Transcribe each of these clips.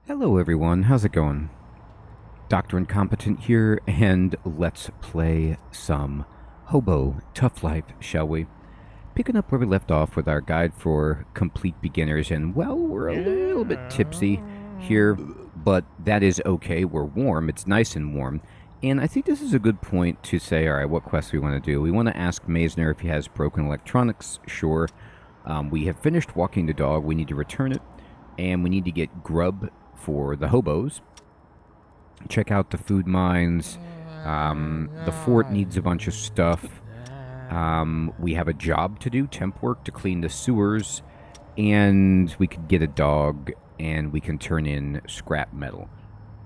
Hello everyone, how's it going? Dr. Incompetent here, and let's play some Hobo Tough Life, shall we? Picking up where we left off with our guide for complete beginners, and well, we're a little bit tipsy here, but that is okay. We're warm, it's nice and warm, and I think this is a good point to say, alright, what quest we want to do. We want to ask Meisner if he has broken electronics, sure. We have finished walking the dog, we need to return it, and we need to get grub for the hobos. Check out the food mines. The fort needs a bunch of stuff. We have a job to do, temp work to clean the sewers, and we could get a dog, and we can turn in scrap metal.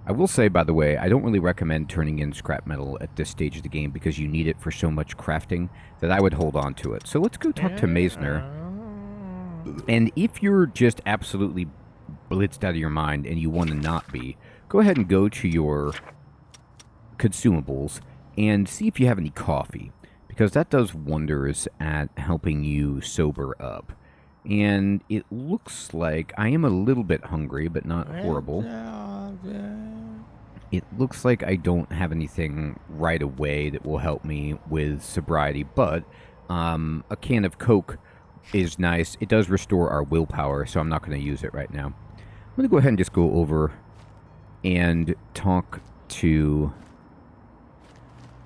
I will say, by the way, I don't really recommend turning in scrap metal at this stage of the game because you need it for so much crafting that I would hold on to it. So let's go talk to Meisner. And if you're just absolutely blitzed out of your mind and you want to not be, go ahead and go to your consumables and see if you have any coffee, because that does wonders at helping you sober up. And it looks like I am a little bit hungry, but not horrible. It looks like I don't have anything right away that will help me with sobriety, but a can of Coke is nice. It does restore our willpower, so I'm not going to use it right now. I'm going to go ahead and just go over and talk to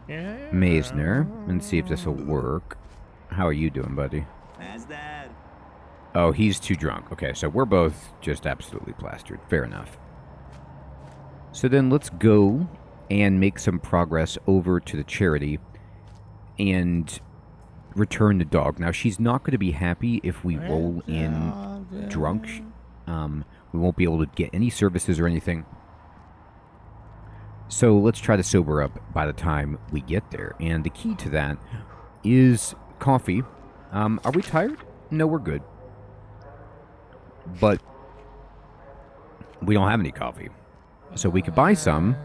Meisner and see if this will work. How are you doing, buddy? Oh, he's too drunk. Okay, so we're both just absolutely plastered. Fair enough. So then let's go and make some progress over to the charity and return the dog. Now, she's not going to be happy if we roll in drunk. We won't be able to get any services or anything. So let's try to sober up by the time we get there. And the key to that is coffee. Are we tired? No, we're good. But we don't have any coffee. So we could buy some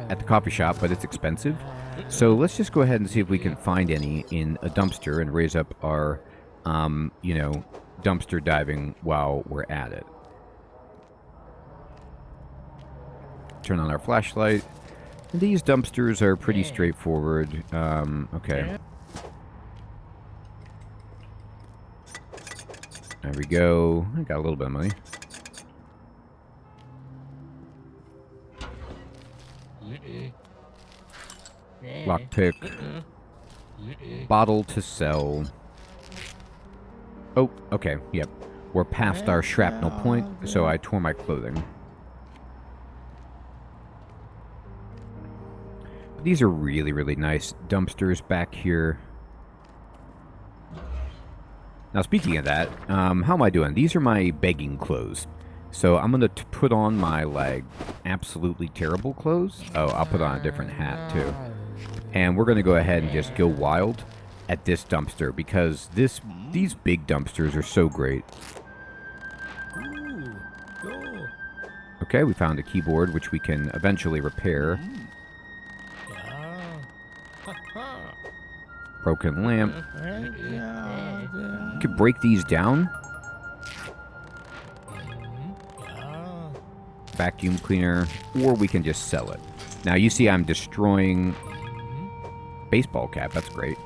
at the coffee shop, but it's expensive. So let's just go ahead and see if we can find any in a dumpster and raise up our, dumpster diving while we're at it. Turn on our flashlight. And these dumpsters are pretty straightforward. Okay. There we go. I got a little bit of money. Lockpick. Bottle to sell. Oh, okay. Yep. We're past our shrapnel point, so I tore my clothing. These are really, really nice dumpsters back here. Now, speaking of that, how am I doing? These are my begging clothes. So I'm going to put on my, absolutely terrible clothes. Oh, I'll put on a different hat, too. And we're going to go ahead and just go wild at this dumpster, because these big dumpsters are so great. Okay, we found a keyboard, which we can eventually repair. Broken lamp. You could break these down. Vacuum cleaner, or we can just sell it. Now you see I'm destroying baseball cap, that's great.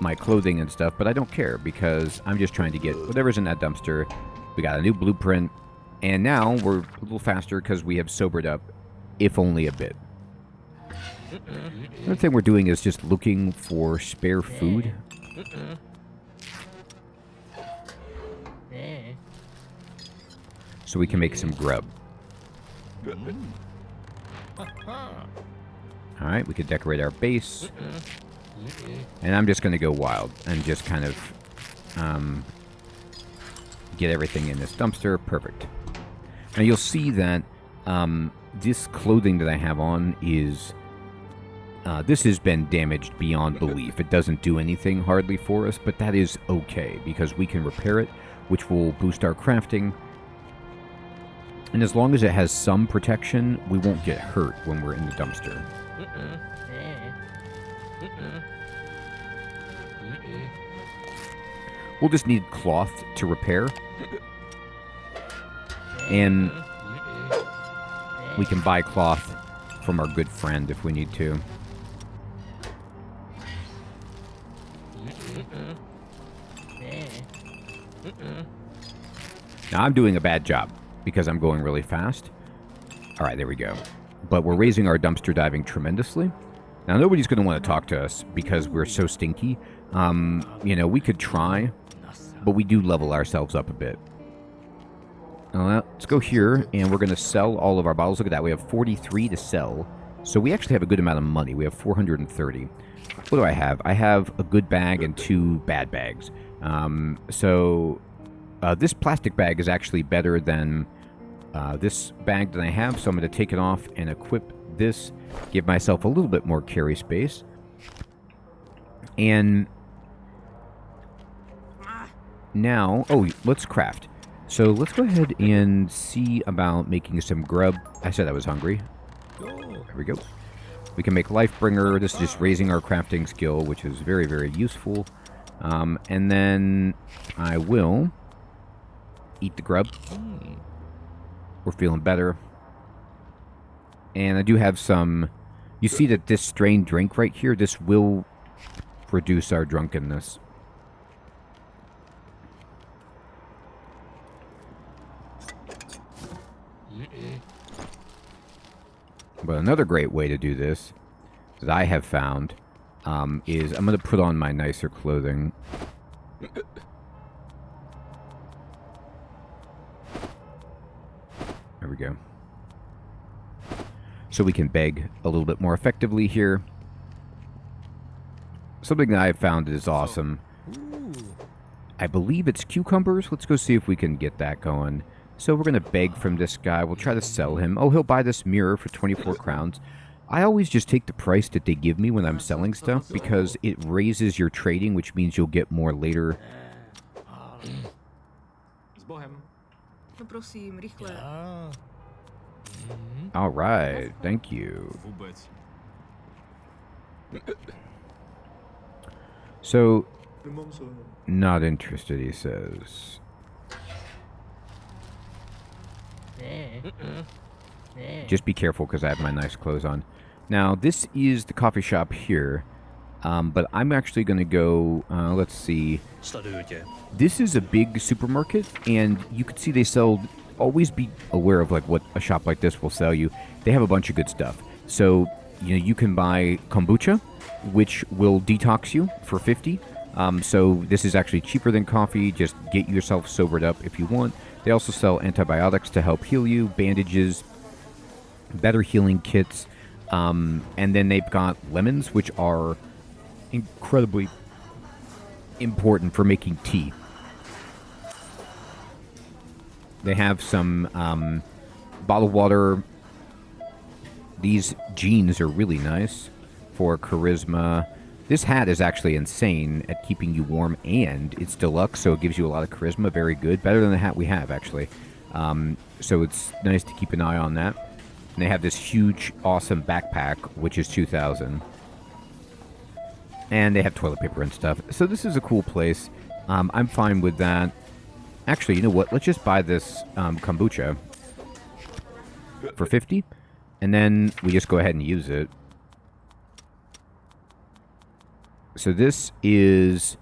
My clothing and stuff, but I don't care because I'm just trying to get whatever's in that dumpster. We got a new blueprint, and now we're a little faster because we have sobered up, if only a bit. Another thing we're doing is just looking for spare food. So we can make some grub. Alright, we could decorate our base. And I'm just going to go wild and just kind of get everything in this dumpster. Perfect. Now you'll see that this clothing that I have on is... this has been damaged beyond belief. It doesn't do anything hardly for us, but that is okay because we can repair it, which will boost our crafting. And as long as it has some protection, we won't get hurt when we're in the dumpster. We'll just need cloth to repair. And We can buy cloth from our good friend if we need to. Now, I'm doing a bad job because I'm going really fast. All right, there we go. But we're raising our dumpster diving tremendously. Now, nobody's going to want to talk to us because we're so stinky. You know, we could try, but we do level ourselves up a bit. Now, let's go here, and we're going to sell all of our bottles. Look at that. We have 43 to sell. So we actually have a good amount of money. We have 430. What do I have? I have a good bag and 2 bad bags. This plastic bag is actually better than this bag that I have, so I'm going to take it off and equip this, give myself a little bit more carry space. And now, let's craft. So let's go ahead and see about making some grub. I said I was hungry. There we go. We can make Lifebringer. This is just raising our crafting skill, which is very, very useful. And then I will eat the grub. We're feeling better. And I do have some... You see that this strained drink right here, this will reduce our drunkenness. But another great way to do this that I have found is I'm going to put on my nicer clothing. There we go. So we can beg a little bit more effectively here. Something that I have found is awesome. I believe it's cucumbers. Let's go see if we can get that going. So we're going to beg from this guy. We'll try to sell him. Oh, he'll buy this mirror for 24 crowns. I always just take the price that they give me when I'm selling stuff because it raises your trading, which means you'll get more later. All right. Thank you. So, not interested, he says. Just be careful because I have my nice clothes on. Now, this is the coffee shop here. But I'm actually going to go, let's see. This is a big supermarket, and you can see they sell, always be aware of like what a shop like this will sell you. They have a bunch of good stuff. So, you know, you can buy kombucha, which will detox you for 50. So this is actually cheaper than coffee. Just get yourself sobered up if you want. They also sell antibiotics to help heal you, bandages, better healing kits, and then they've got lemons, which are incredibly important for making tea. They have some bottled water. These jeans are really nice for charisma. This hat is actually insane at keeping you warm, and it's deluxe, so it gives you a lot of charisma. Very good. Better than the hat we have, actually. So it's nice to keep an eye on that. And they have this huge, awesome backpack, which is 2,000. And they have toilet paper and stuff. So this is a cool place. I'm fine with that. Actually, you know what? Let's just buy this kombucha for 50. And then we just go ahead and use it. So this is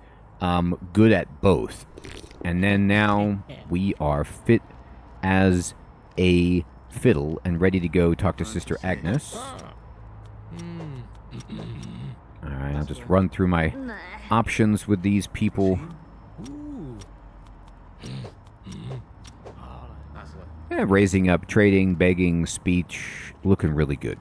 good at both. And then now we are fit as a fiddle and ready to go talk to Sister Agnes. Alright, I'll just run through my options with these people. Yeah, raising up, trading, begging, speech, looking really good.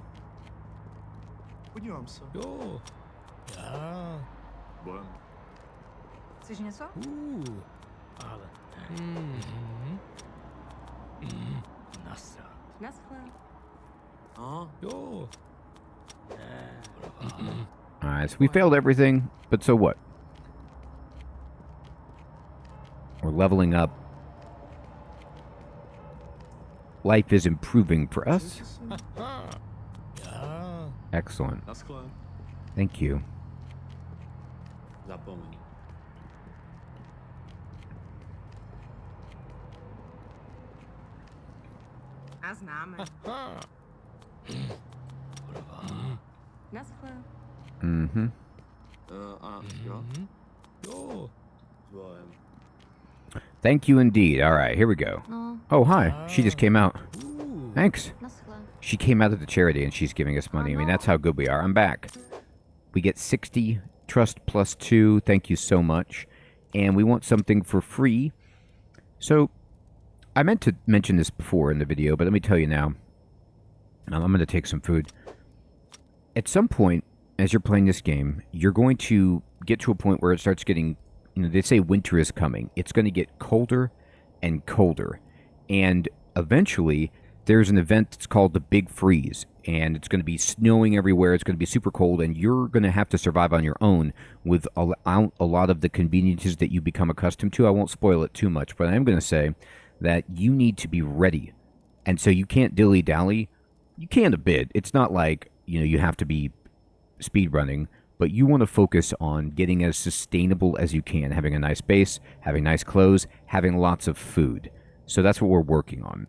Chceš něco? Ale... Naschle. Jo. Alright, so we failed everything, but so what? We're leveling up. Life is improving for us. Excellent. Thank you. A známe. Mm-hmm. Thank you indeed. All right, here we go. Oh, hi. She just came out. Thanks. She came out of the charity and she's giving us money. I mean, that's how good we are. I'm back. We get 60 trust plus 2. Thank you so much. And we want something for free. So, I meant to mention this before in the video, but let me tell you now. I'm going to take some food. At some point, as you're playing this game, you're going to get to a point where it starts getting, you know, they say winter is coming. It's going to get colder and colder. And eventually, there's an event that's called the Big Freeze. And it's going to be snowing everywhere. It's going to be super cold. And you're going to have to survive on your own without a lot of the conveniences that you become accustomed to. I won't spoil it too much, but I am going to say that you need to be ready. And so you can't dilly-dally. You can a bit. It's not like, you know, you have to be speed running, but you want to focus on getting as sustainable as you can, having a nice base, having nice clothes, having lots of food. So that's what we're working on.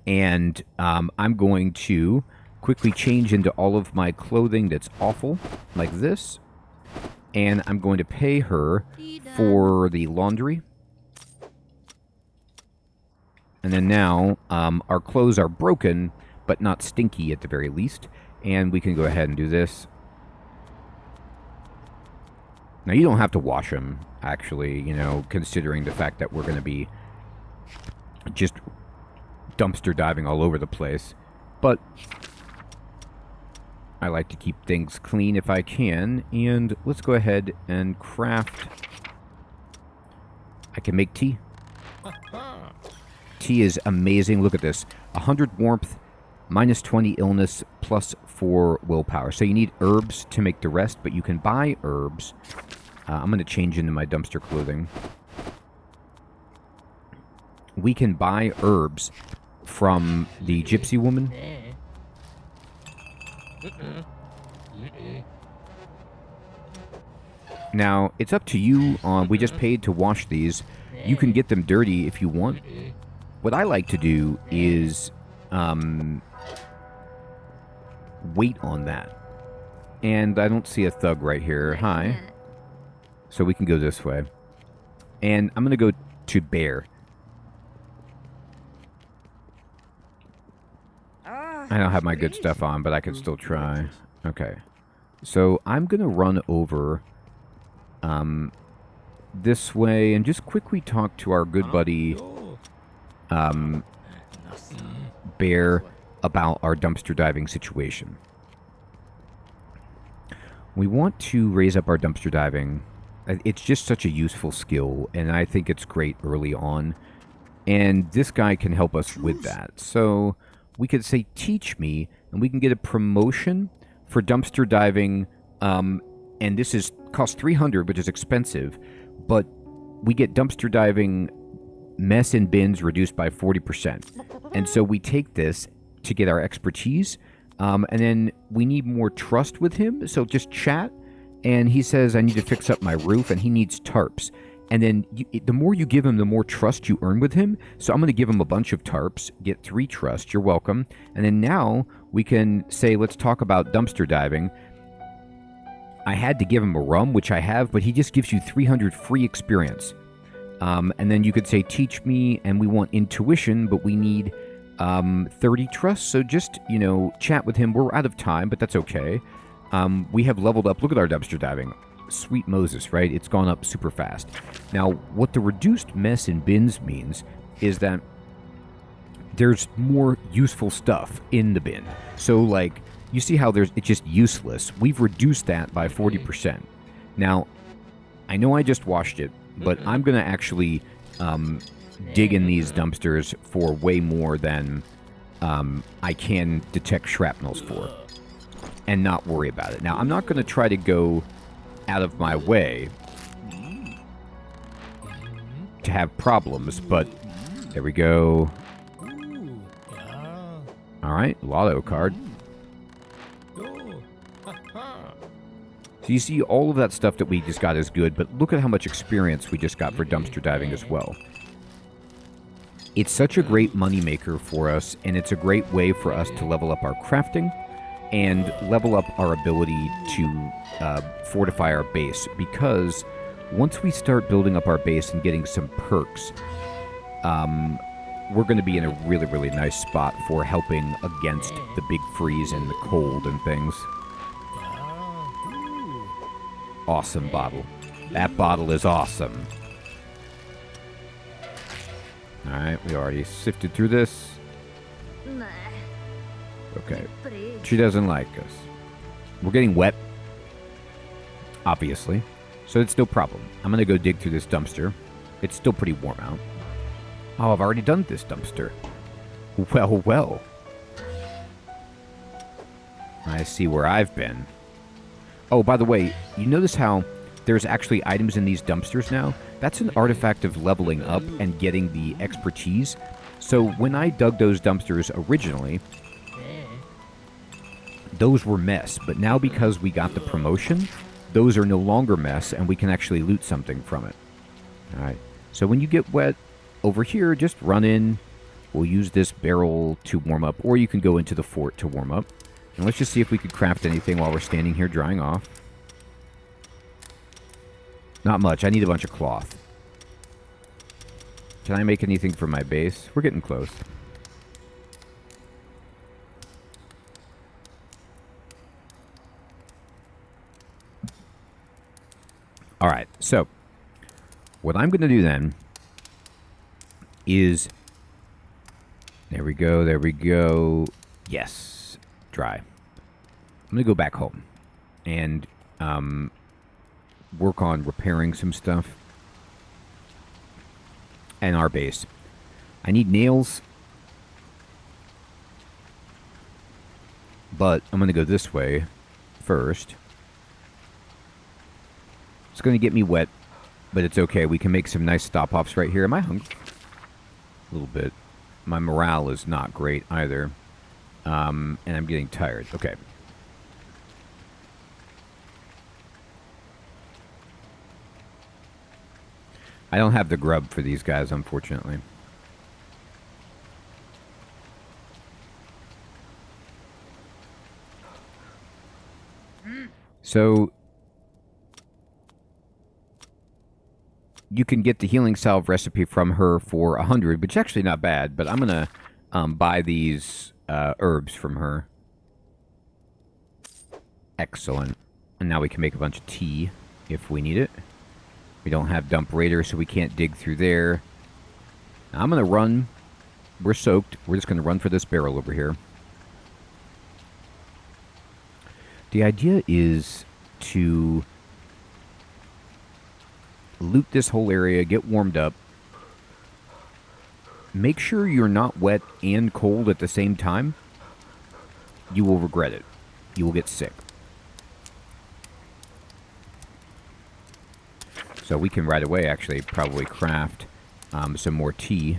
And I'm going to quickly change into all of my clothing that's awful, like this. And I'm going to pay her for the laundry. And then now, our clothes are broken, but not stinky at the very least. And we can go ahead and do this. Now, you don't have to wash them, actually, you know, considering the fact that we're going to be just dumpster diving all over the place. But I like to keep things clean if I can. And let's go ahead and craft. I can make tea. Tea is amazing. Look at this. 100 warmth, minus 20 illness, plus 4 willpower. So you need herbs to make the rest, but you can buy herbs. I'm going to change into my dumpster clothing. We can buy herbs from the gypsy woman. Now, it's up to you. We just paid to wash these. You can get them dirty if you want. What I like to do is wait on that. And I don't see a thug right here. Hi. So we can go this way. And I'm going to go to bear. I don't have my good stuff on, but I can still try. Okay. So I'm going to run over this way and just quickly talk to our good buddy Bear about our dumpster diving situation. We want to raise up our dumpster diving. It's just such a useful skill, and I think it's great early on. And this guy can help us with that. So we could say, teach me, and we can get a promotion for dumpster diving. And this costs 300, which is expensive. But we get dumpster diving mess and bins reduced by 40%. And so we take this to get our expertise. And then we need more trust with him. So just chat. And he says, I need to fix up my roof, and he needs tarps. And then the more you give him, the more trust you earn with him. So I'm going to give him a bunch of tarps, get 3 trust. You're welcome. And then now we can say, let's talk about dumpster diving. I had to give him a rum, which I have, but he just gives you 300 free experience. And then you could say, teach me, and we want intuition, but we need 30 trust. So just, you know, chat with him. We're out of time, but that's okay. We have leveled up. Look at our dumpster diving. Sweet Moses, right? It's gone up super fast. Now, what the reduced mess and bins means is that there's more useful stuff in the bin. So, like, you see how it's just useless. We've reduced that by 40%. Now, I know I just washed it, but I'm going to actually dig in these dumpsters for way more than I can detect shrapnels for, and not worry about it. Now, I'm not going to try to go out of my way to have problems, but there we go. Alright, lotto card. So you see all of that stuff that we just got is good, but look at how much experience we just got for dumpster diving as well. It's such a great moneymaker for us, and it's a great way for us to level up our crafting and level up our ability to fortify our base, because once we start building up our base and getting some perks, we're going to be in a really, really nice spot for helping against the big freeze and the cold and things. Awesome bottle. That bottle is awesome. Alright, we already sifted through this. Okay. She doesn't like us. We're getting wet, obviously, so it's no problem. I'm going to go dig through this dumpster. It's still pretty warm out. Oh, I've already done this dumpster. Well, well. I see where I've been. Oh, by the way, you notice how there's actually items in these dumpsters now? That's an artifact of leveling up and getting the expertise. So when I dug those dumpsters originally, those were mess. But now because we got the promotion, those are no longer mess, and we can actually loot something from it. Alright, so when you get wet over here, just run in. We'll use this barrel to warm up, or you can go into the fort to warm up. And let's just see if we could craft anything while we're standing here drying off. Not much. I need a bunch of cloth. Can I make anything for my base? We're getting close. Alright, so what I'm going to do then is... There we go, there we go. Yes, dry. I'm going to go back home and work on repairing some stuff. And our base. I need nails. But I'm going to go this way first. It's going to get me wet, but it's okay. We can make some nice stop-offs right here. Am I hungry? A little bit. My morale is not great either. And I'm getting tired. Okay. I don't have the grub for these guys, unfortunately. So you can get the healing salve recipe from her for 100, which is actually not bad, but I'm going to buy these herbs from her. Excellent. And now we can make a bunch of tea if we need it. We don't have dump raider, so we can't dig through there. Now I'm going to run. We're soaked. We're just going to run for this barrel over here. The idea is to loot this whole area, get warmed up. Make sure you're not wet and cold at the same time. You will regret it. You will get sick. So we can right away actually probably craft some more tea.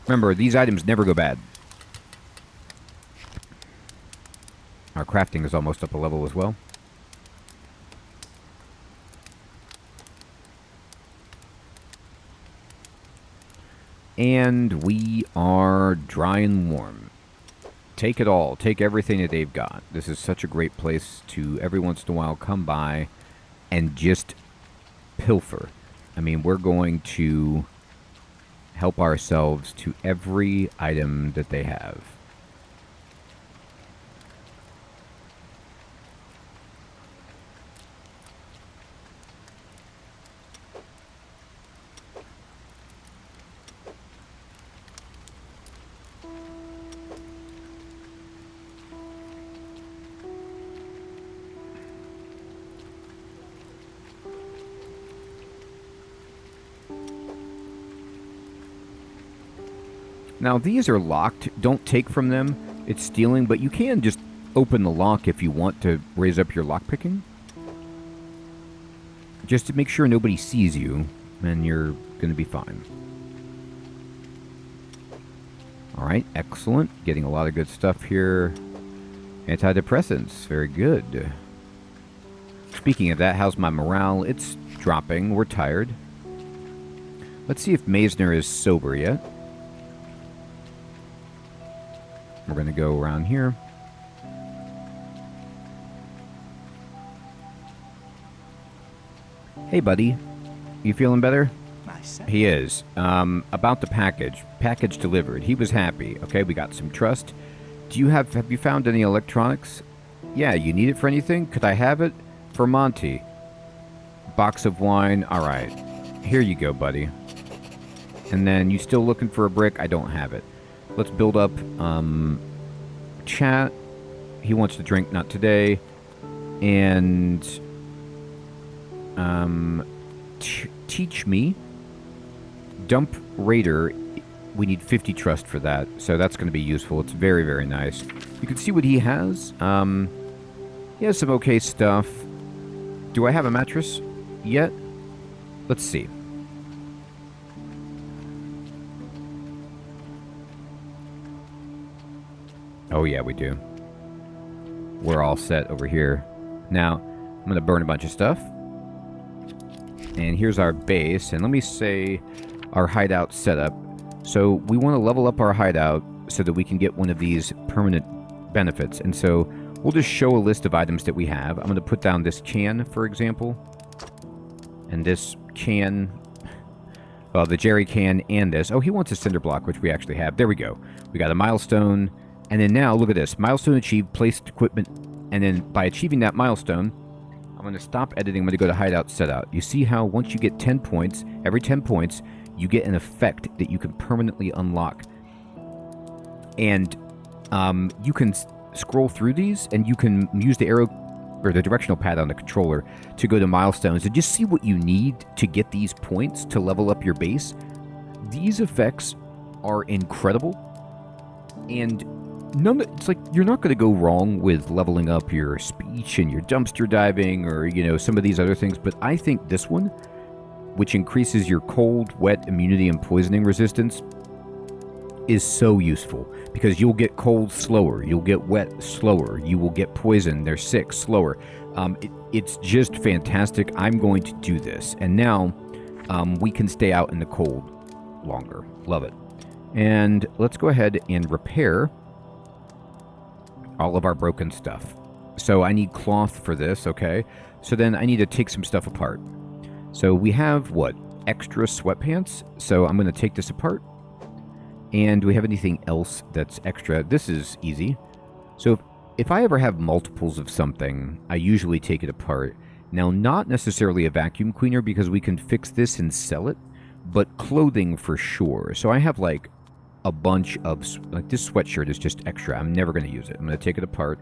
Remember, these items never go bad. Our crafting is almost up a level as well. And we are dry and warm. Take it all. Take everything that they've got. This is such a great place to every once in a while come by and just pilfer. I mean, we're going to help ourselves to every item that they have. Now, these are locked. Don't take from them. It's stealing, but you can just open the lock if you want to raise up your lockpicking. Just to make sure nobody sees you, and you're going to be fine. Alright, excellent. Getting a lot of good stuff here. Antidepressants, very good. Speaking of that, how's my morale? It's dropping. We're tired. Let's see if Meisner is sober yet. We're going to go around here. Hey, buddy. You feeling better? He is. About the package. Package delivered. He was happy. Okay, we got some trust. Have you found any electronics? Yeah, you need it for anything? Could I have it? For Monty. Box of wine. Alright. Here you go, buddy. And then, you still looking for a brick? I don't have it. Let's build up, chat. He wants to drink, not today. And, teach me. Dump Raider. We need 50 trust for that, so that's going to be useful. It's very, very nice. You can see what he has. He has some okay stuff. Do I have a mattress yet? Let's see. Oh yeah, we do. We're all set over here. Now, I'm going to burn a bunch of stuff. And here's our base. And let me say our hideout setup. So we want to level up our hideout so that we can get one of these permanent benefits. And so we'll just show a list of items that we have. I'm going to put down this can, for example. And this can... Well, the jerry can and this. Oh, he wants a cinder block, which we actually have. There we go. We got a milestone. And then now, look at this. Milestone achieved, placed equipment. And then by achieving that milestone, I'm going to stop editing. I'm going to go to hideout setup. You see how once you get 10 points, every 10 points, you get an effect that you can permanently unlock. And you can scroll through these, and you can use the arrow or the directional pad on the controller to go to milestones and just see what you need to get these points to level up your base. These effects are incredible, and it's like you're not going to go wrong with leveling up your speech and your dumpster diving or, you know, some of these other things, but I think this one, which increases your cold, wet, immunity, and poisoning resistance, is so useful because you'll get cold slower, you'll get wet slower, you will get poisoned, they're sick slower. It's just fantastic. I'm going to do this, and now we can stay out in the cold longer. Love it. And let's go ahead and repair all of our broken stuff. So I need cloth for this, okay? So then I need to take some stuff apart. So we have, what, extra sweatpants? So I'm going to take this apart. And do we have anything else that's extra? This is easy. So if I ever have multiples of something, I usually take it apart. Now, not necessarily a vacuum cleaner because we can fix this and sell it, but clothing for sure. So I have like a bunch of, like this sweatshirt is just extra. I'm never going to use it. I'm going to take it apart.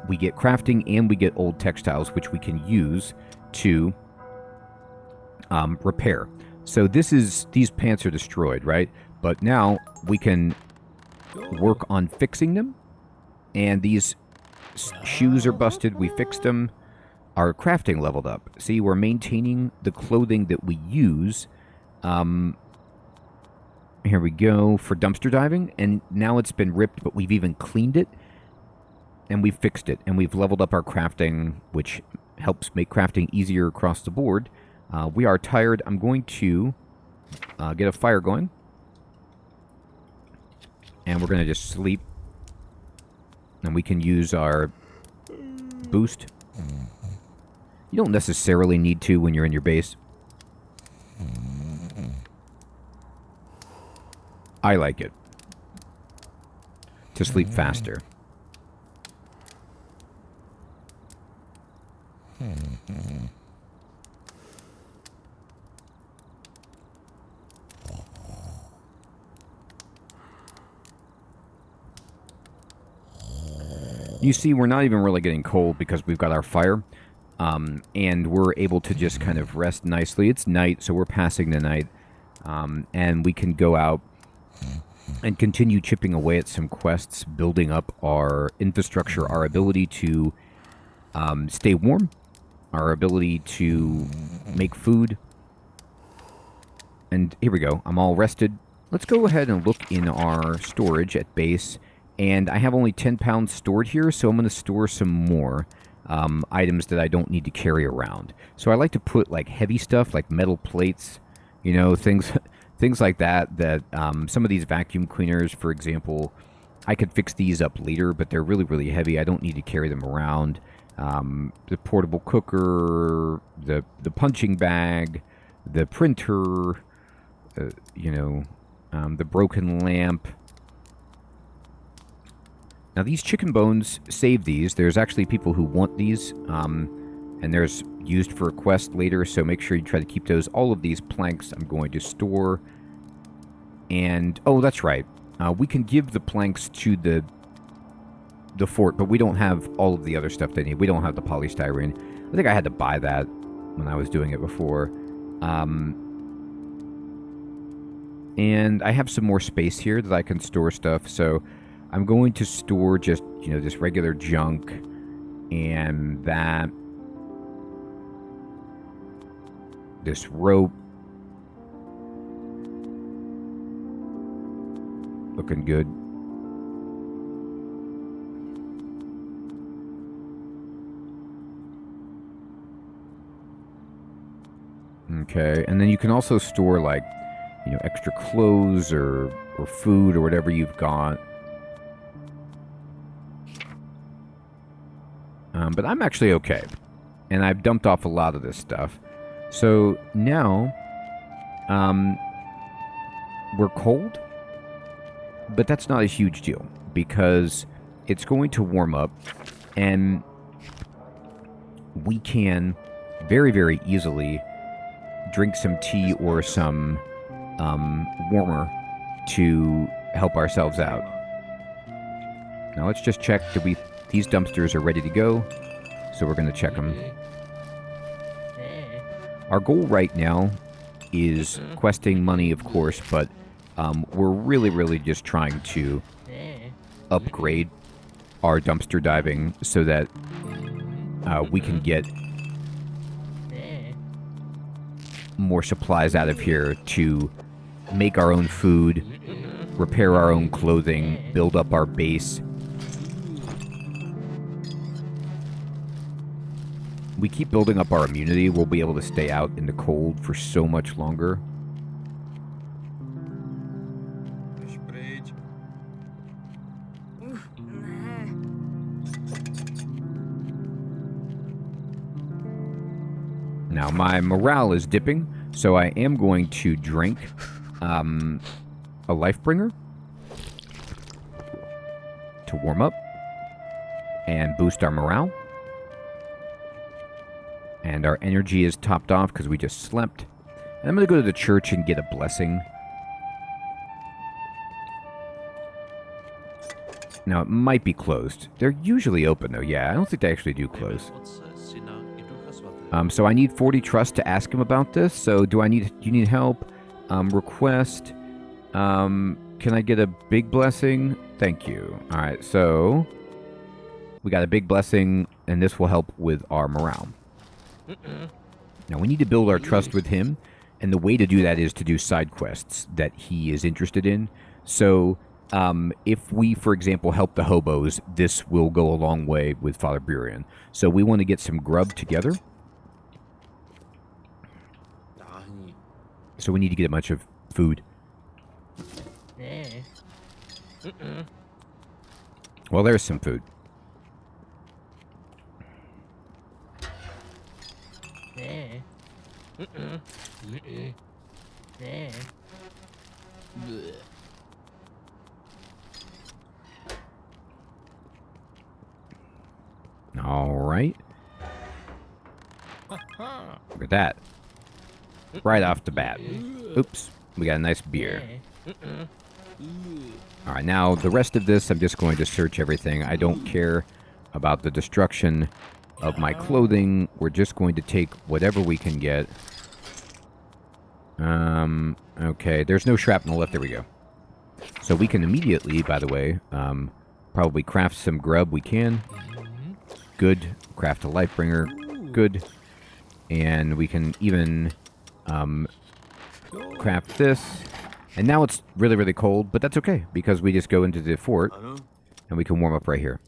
We get crafting and we get old textiles, which we can use to repair. So these pants are destroyed, right? But now we can work on fixing them. And these shoes are busted. We fixed them. Our crafting leveled up. See, we're maintaining the clothing that we use. Here we go for dumpster diving. And now it's been ripped, but we've even cleaned it. And we've fixed it. And we've leveled up our crafting, which helps make crafting easier across the board. We are tired. I'm going to get a fire going. And we're going to just sleep. And we can use our boost. You don't necessarily need to when you're in your base. I like it. To sleep faster. You see, we're not even really getting cold because we've got our fire. And we're able to just kind of rest nicely. It's night, so we're passing the night. And we can go out and continue chipping away at some quests, building up our infrastructure, our ability to stay warm, our ability to make food. And here we go. I'm all rested. Let's go ahead and look in our storage at base. And I have only 10 pounds stored here, so I'm going to store some more items that I don't need to carry around. So I like to put like heavy stuff, like metal plates, You know, things things like that. That some of these vacuum cleaners, for example, I could fix these up later, but they're really, really heavy. I don't need to carry them around. The portable cooker, the punching bag, the printer, you know, the broken lamp. Now, these chicken bones, save these. There's actually people who want these, and there's used for a quest later, so make sure you try to keep those. All of these planks I'm going to store. And, oh, that's right. We can give the planks to the fort, but we don't have all of the other stuff they need. We don't have the polystyrene. I think I had to buy that when I was doing it before. And I have some more space here that I can store stuff, so I'm going to store just, you know, this regular junk and that. This rope. Looking good. Okay, and then you can also store, like, you know, extra clothes or food or whatever you've got. But I'm actually okay. And I've dumped off a lot of this stuff. So now, we're cold, but that's not a huge deal because it's going to warm up and we can very, very easily drink some tea or some warmer to help ourselves out. Now let's just check that these dumpsters are ready to go, so we're going to check them. Our goal right now is questing money, of course, but we're really, really just trying to upgrade our dumpster diving so that we can get more supplies out of here to make our own food, repair our own clothing, build up our base. We keep building up our immunity, we'll be able to stay out in the cold for so much longer. Now, my morale is dipping, so I am going to drink a life bringer to warm up and boost our morale. And our energy is topped off because we just slept. And I'm going to go to the church and get a blessing. Now, it might be closed. They're usually open, though. Yeah, I don't think they actually do close. So I need 40 trust to ask him about this. So do you need help? Request. Can I get a big blessing? Thank you. All right, so we got a big blessing, and this will help with our morale. Now, we need to build our trust with him, and the way to do that is to do side quests that he is interested in. So, if we, for example, help the hobos, this will go a long way with Father Burian. So we want to get some grub together. So we need to get a bunch of food. Well, there's some food. All right. Look at that. Right off the bat. Oops. We got a nice beer. All right, now the rest of this, I'm just going to search everything. I don't care about the destruction of my clothing. We're just going to take whatever we can get. Okay, there's no shrapnel left. There we go. So we can immediately, by the way, probably craft some grub. We can. Good. Craft a Lightbringer. Good. And we can even craft this. And now it's really, really cold, but that's okay, because we just go into the fort, and we can warm up right here.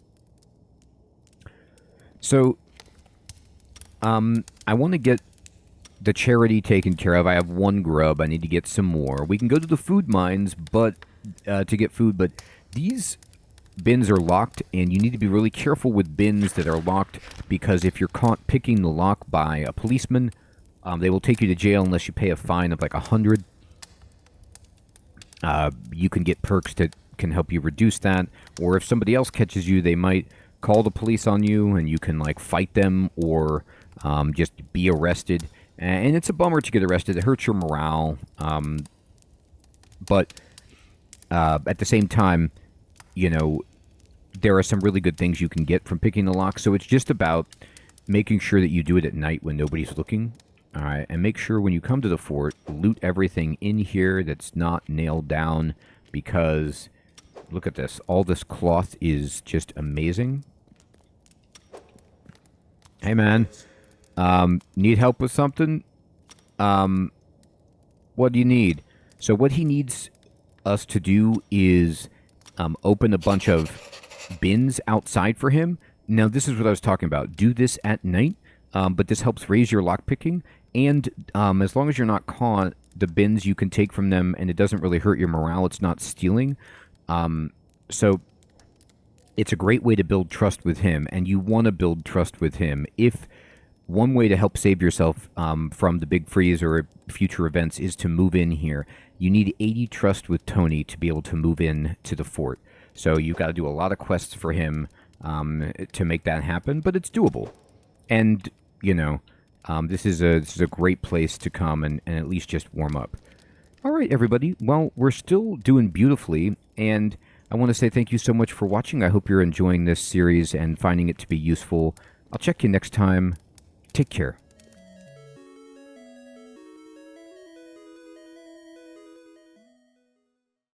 So, I want to get the charity taken care of. I have 1 grub. I need to get some more. We can go to the food mines, but to get food, but these bins are locked, and you need to be really careful with bins that are locked, because if you're caught picking the lock by a policeman, they will take you to jail unless you pay a fine of like 100. You can get perks that can help you reduce that, or if somebody else catches you, they might call the police on you, and you can like fight them or just be arrested. And it's a bummer to get arrested. It hurts your morale. But at the same time, you know, there are some really good things you can get from picking the lock. So it's just about making sure that you do it at night when nobody's looking. All right, and make sure when you come to the fort, loot everything in here that's not nailed down, because look at this. All this cloth is just amazing. Hey, man. Need help with something? What do you need? So what he needs us to do is open a bunch of bins outside for him. Now, this is what I was talking about. Do this at night, but this helps raise your lockpicking. And as long as you're not caught, the bins you can take from them, and it doesn't really hurt your morale. It's not stealing. So it's a great way to build trust with him, and you want to build trust with him. If one way to help save yourself from the big freeze or future events is to move in here, you need 80 trust with Tony to be able to move in to the fort. So you've got to do a lot of quests for him to make that happen, but it's doable. And, you know, this is a great place to come and at least just warm up. All right, everybody. Well, we're still doing beautifully, and I want to say thank you so much for watching. I hope you're enjoying this series and finding it to be useful. I'll check you next time. Take care.